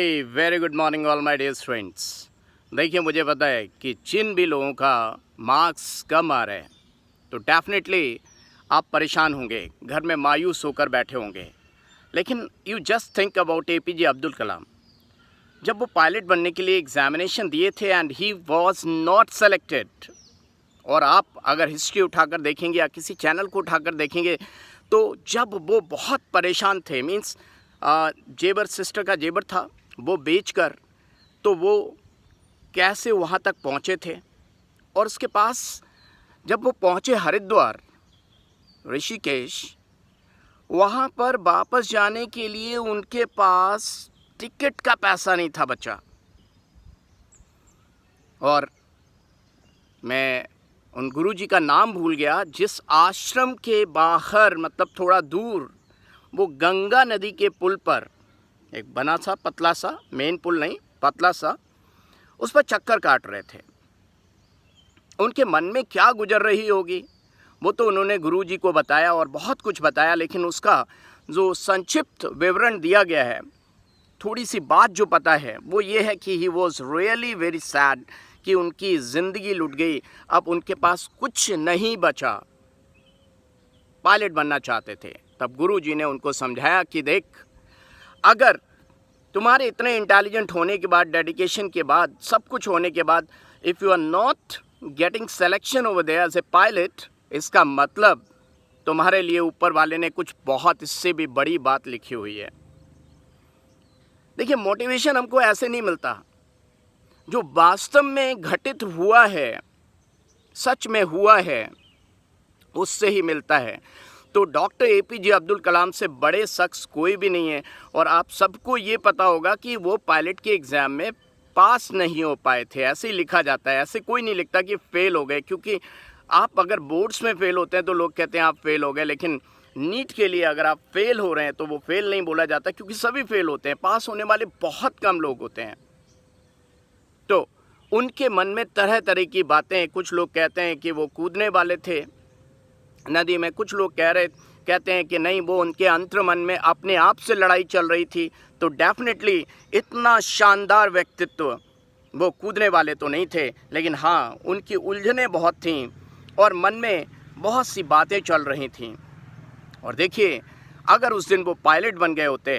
Very good morning all my dear friends. देखिए, मुझे पता है कि जिन भी लोगों का मार्क्स कम आ रहे हैं तो डेफिनेटली आप परेशान होंगे, घर में मायूस होकर बैठे होंगे। लेकिन you just think about APJ Abdul Kalam. जब वो पायलट बनने के लिए एग्जामिनेशन दिए थे and he was not selected, और आप अगर हिस्ट्री उठाकर देखेंगे या किसी चैनल को उठाकर देखेंगे तो जब वो बहुत परेशान थे, मीन्स जेबर सिस्टर का जेबर था वो बेचकर, तो वो कैसे वहाँ तक पहुँचे थे। और उसके पास जब वो पहुँचे हरिद्वार, ऋषिकेश, वहाँ पर वापस जाने के लिए उनके पास टिकट का पैसा नहीं था बच्चा। और मैं उन गुरुजी का नाम भूल गया जिस आश्रम के बाहर, मतलब थोड़ा दूर, वो गंगा नदी के पुल पर एक बना सा पतला सा, मेन पुल नहीं, पतला सा, उस पर चक्कर काट रहे थे। उनके मन में क्या गुजर रही होगी वो तो उन्होंने गुरुजी को बताया और बहुत कुछ बताया, लेकिन उसका जो संक्षिप्त विवरण दिया गया है, थोड़ी सी बात जो पता है वो ये है कि he was really very sad कि उनकी ज़िंदगी लुट गई, अब उनके पास कुछ नहीं बचा। पायलट बनना चाहते थे। तब गुरुजी ने उनको समझाया कि देख, अगर तुम्हारे इतने इंटेलिजेंट होने के बाद, डेडिकेशन के बाद, सब कुछ होने के बाद, if you are not getting selection over there as a pilot, इसका मतलब तुम्हारे लिए ऊपर वाले ने कुछ बहुत इससे भी बड़ी बात लिखी हुई है। देखिए, मोटिवेशन हमको ऐसे नहीं मिलता, जो वास्तव में घटित हुआ है, सच में हुआ है, उससे ही मिलता है। तो डॉक्टर एपीजे अब्दुल कलाम से बड़े शख्स कोई भी नहीं है। और आप सबको ये पता होगा कि वो पायलट के एग्ज़ाम में पास नहीं हो पाए थे, ऐसे ही लिखा जाता है। ऐसे कोई नहीं लिखता कि फ़ेल हो गए, क्योंकि आप अगर बोर्ड्स में फ़ेल होते हैं तो लोग कहते हैं आप फ़ेल हो गए, लेकिन नीट के लिए अगर आप फ़ेल हो रहे हैं तो वो फ़ेल नहीं बोला जाता, क्योंकि सभी फ़ेल होते हैं, पास होने वाले बहुत कम लोग होते हैं। तो उनके मन में तरह तरह की बातें, कुछ लोग कहते हैं कि वो कूदने वाले थे नदी में, कुछ लोग कहते हैं कि नहीं, वो उनके अंतर्मन में अपने आप से लड़ाई चल रही थी। तो डेफिनेटली इतना शानदार व्यक्तित्व, वो कूदने वाले तो नहीं थे, लेकिन हाँ, उनकी उलझनें बहुत थीं और मन में बहुत सी बातें चल रही थीं। और देखिए, अगर उस दिन वो पायलट बन गए होते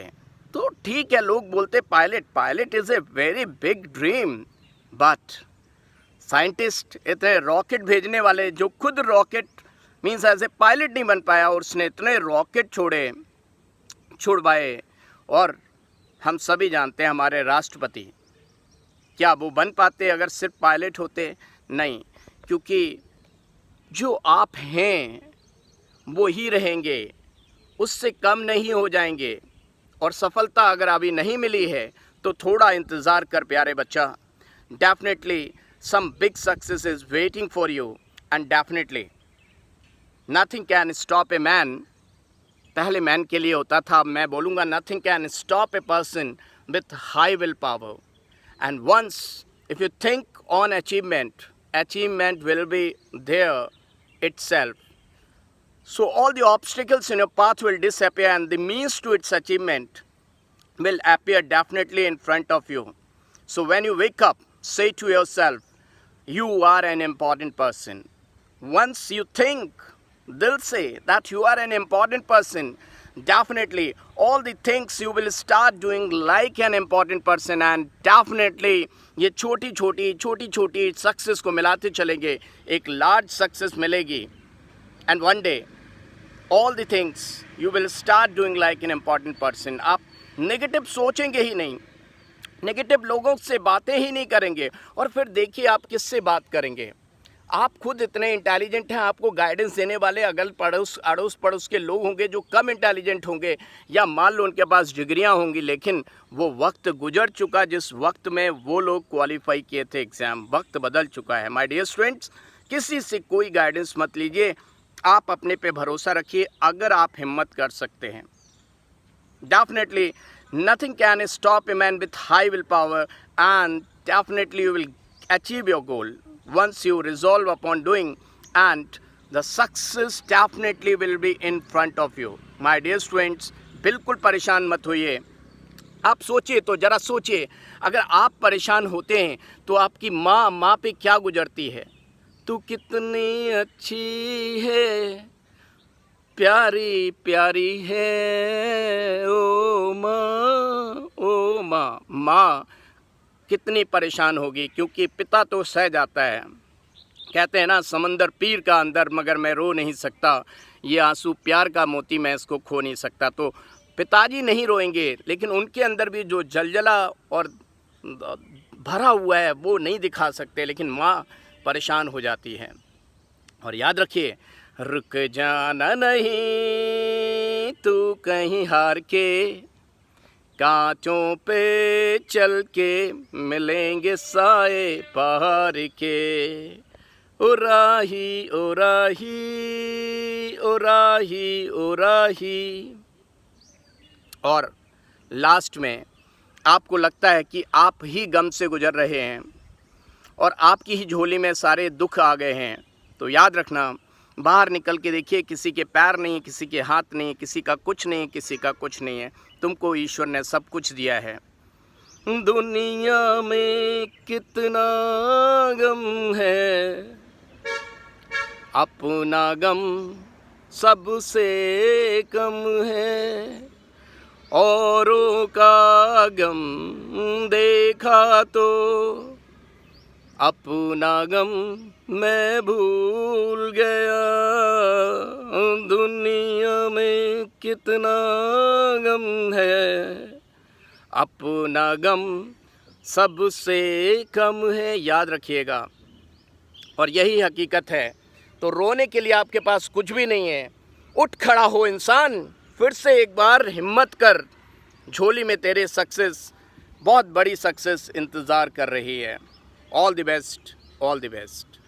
तो ठीक है, लोग बोलते pilot is a very big dream, but scientist, इतने रॉकेट भेजने वाले, जो खुद rocket means as a pilot नहीं बन पाया और उसने इतने रॉकेट छुड़वाए, और हम सभी जानते हैं हमारे राष्ट्रपति, क्या वो बन पाते अगर सिर्फ पायलट होते? नहीं, क्योंकि जो आप हैं वो ही रहेंगे, उससे कम नहीं हो जाएंगे। और सफलता अगर अभी नहीं मिली है तो थोड़ा इंतज़ार कर प्यारे बच्चा, definitely some big success is waiting for you, and definitely nothing can stop a man. पहले मैन के लिए होता था, अब मैं बोलूँगा nothing can stop a person with high will power, and once if you think on achievement, achievement will be there itself. So all the obstacles in your path will disappear and the means to its achievement will appear definitely in front of you. So when you wake up, say to yourself, you are an important person. Once you think, dil se, that you are an important person, definitely all the things you will start doing like an important person, and definitely ये छोटी छोटी success को मिलाते चलेंगे, एक large success मिलेगी, and one day all the things you will start doing like an important person. आप negative सोचेंगे ही नहीं, नेगेटिव लोगों से बातें ही नहीं करेंगे, और फिर देखिए आप किससे बात करेंगे। आप खुद इतने इंटेलिजेंट हैं, आपको गाइडेंस देने वाले अड़ोस पड़ोस के लोग होंगे जो कम इंटेलिजेंट होंगे, या मान लो उनके पास डिग्रियां होंगी, लेकिन वो वक्त गुजर चुका जिस वक्त में वो लोग क्वालिफाई किए थे एग्ज़ाम, वक्त बदल चुका है। माय डियर स्टूडेंट्स, किसी से कोई गाइडेंस मत लीजिए, आप अपने पे भरोसा रखिए। अगर आप हिम्मत कर सकते हैं, definitely nothing can stop a man with high will power, and definitely you will achieve your goal once you resolve upon doing, and the success definitely will be in front of you. My dear students, बिल्कुल परेशान मत होइए, आप सोचिए तो, ज़रा सोचिए, अगर आप परेशान होते हैं तो आपकी माँ पे क्या गुजरती है। तू कितनी अच्छी है, प्यारी प्यारी है ओ माँ, ओ माँ। माँ कितनी परेशान होगी, क्योंकि पिता तो सह जाता है। कहते हैं ना, समंदर पीर का अंदर मगर मैं रो नहीं सकता, ये आंसू प्यार का मोती मैं इसको खो नहीं सकता। तो पिताजी नहीं रोएंगे, लेकिन उनके अंदर भी जो जलजला और भरा हुआ है वो नहीं दिखा सकते, लेकिन माँ परेशान हो जाती है। और याद रखिए, रुक जाना नहीं तू कहीं हार के, कांचों पे चल के मिलेंगे साए पहाड़ के। ओ राही ओ राही ओ राही ओ राही। और लास्ट में आपको लगता है कि आप ही गम से गुजर रहे हैं और आपकी ही झोली में सारे दुख आ गए हैं, तो याद रखना, बाहर निकल के देखिए, किसी के पैर नहीं, किसी के हाथ नहीं, किसी का कुछ नहीं, किसी का कुछ नहीं है। तुमको ईश्वर ने सब कुछ दिया है। दुनिया में कितना गम है, अपना गम सबसे कम है। औरों का गम देखा तो अपना गम मैं भूल गया। दुनिया में कितना गम है, अपना गम सबसे कम है। याद रखिएगा, और यही हकीकत है। तो रोने के लिए आपके पास कुछ भी नहीं है। उठ खड़ा हो इंसान, फिर से एक बार हिम्मत कर, झोली में तेरे सक्सेस, बहुत बड़ी सक्सेस इंतज़ार कर रही है। All the best, all the best.